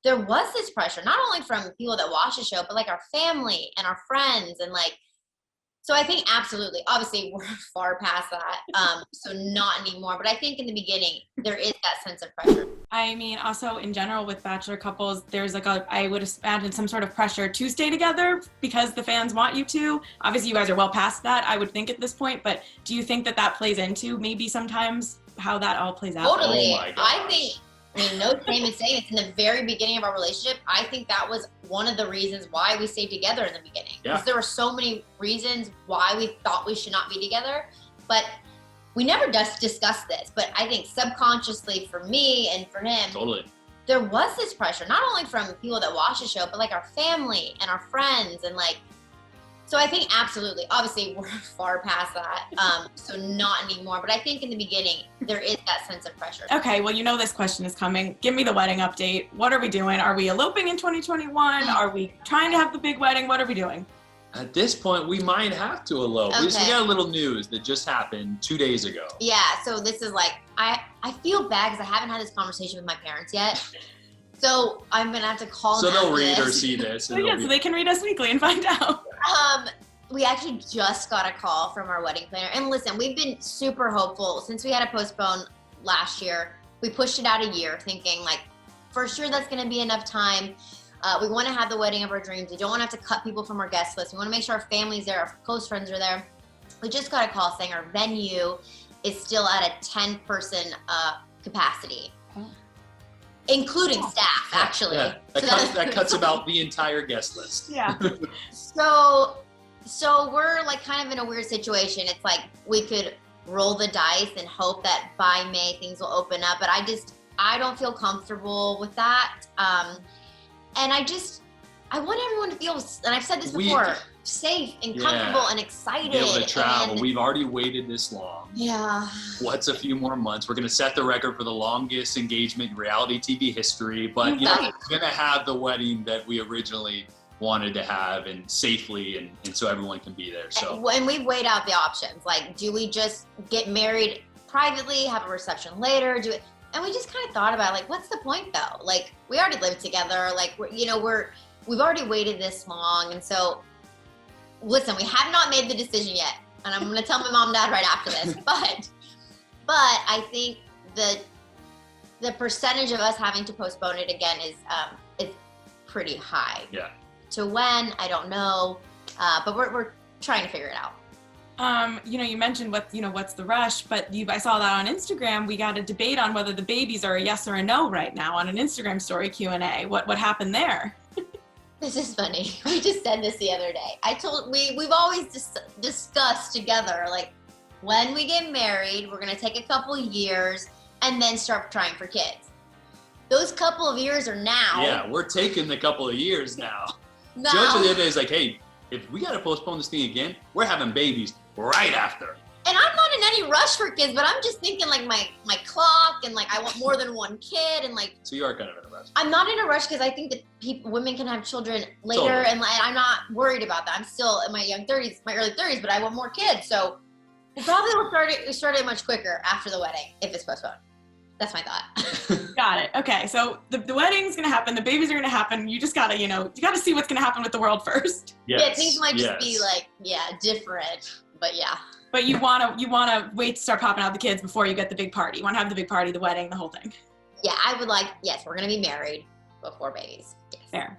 there was this pressure, not only from people that watch the show, but like our family and our friends and like, so I think absolutely, obviously we're far past that. So not anymore, but I think in the beginning, there is that sense of pressure. I mean, also in general with Bachelor couples, there's like I would imagine some sort of pressure to stay together because the fans want you to. Obviously you guys are well past that, I would think at this point, but do you think that that plays into maybe sometimes how that all plays out? Totally. Oh my gosh. I mean, no shame in saying it's in the very beginning of our relationship. I think that was one of the reasons why we stayed together in the beginning. Because there were so many reasons why we thought we should not be together. But we never discussed this. But I think subconsciously for me and for him, Totally. there was this pressure, not only from people that watch the show, but like our family and our friends and like, so I think absolutely, obviously we're far past that, so not anymore. But I think in the beginning, there is that sense of pressure. Okay, well, you know this question is coming. Give me the wedding update. What are we doing? Are we eloping in 2021? Are we trying to have the big wedding? What are we doing? At this point, we might have to elope. We got a little news that just happened 2 days ago. Yeah, so this is like, I feel bad because I haven't had this conversation with my parents yet. So I'm gonna have to call them. So they'll read or see this. So they can read Us Weekly and find out. We actually just got a call from our wedding planner. And listen, we've been super hopeful since we had to postpone last year. We pushed it out a year thinking like, for sure that's gonna be enough time. We wanna have the wedding of our dreams. We don't wanna have to cut people from our guest list. We wanna make sure our family's there, our close friends are there. We just got a call saying our venue is still at a 10-person capacity. Including staff, actually. Yeah. That cuts about the entire guest list. Yeah. So we're like kind of in a weird situation. It's like we could roll the dice and hope that by May things will open up, but I don't feel comfortable with that. And I want everyone to feel, and I've said this before, safe and comfortable and excited. Be able to travel. We've already waited this long. Yeah. What's a few more months? We're going to set the record for the longest engagement in reality TV history, but you know, we're going to have the wedding that we originally wanted to have and safely and so everyone can be there. So and we've weighed out the options. Like, do we just get married privately, have a reception later, and we just kind of thought about like, what's the point though? Like, we already live together. Like, we've already waited this long. And so listen, we have not made the decision yet. And I'm going to tell my mom and dad right after this, but I think the percentage of us having to postpone it again is pretty high. Yeah. To when, I don't know, but we're trying to figure it out. You mentioned what's the rush, but I saw that on Instagram. We got a debate on whether the babies are a yes or a no right now on an Instagram story Q&A. What happened there? This is funny. We just said this the other day. We've always discussed together, like, when we get married, we're gonna take a couple years and then start trying for kids. Those couple of years are now. Yeah, we're taking the couple of years now. No. JoJo the other day is like, hey, if we gotta postpone this thing again, we're having babies right after. And I'm not in any rush for kids, but I'm just thinking like my clock and like I want more than one kid and like. So you are kind of in a rush. I'm not in a rush because I think that women can have children later, totally. and I'm not worried about that. I'm still in my early 30s, but I want more kids. So we probably will start it much quicker after the wedding if it's postponed. That's my thought. Got it. Okay, so the wedding's gonna happen, the babies are gonna happen. You just gotta, you gotta see what's gonna happen with the world first. Yes. Yeah, things might just be like, different, but yeah. But you wanna wait to start popping out the kids before you get the big party. You wanna have the big party, the wedding, the whole thing. Yeah, I would like, yes, we're gonna be married before babies. Yes. Fair.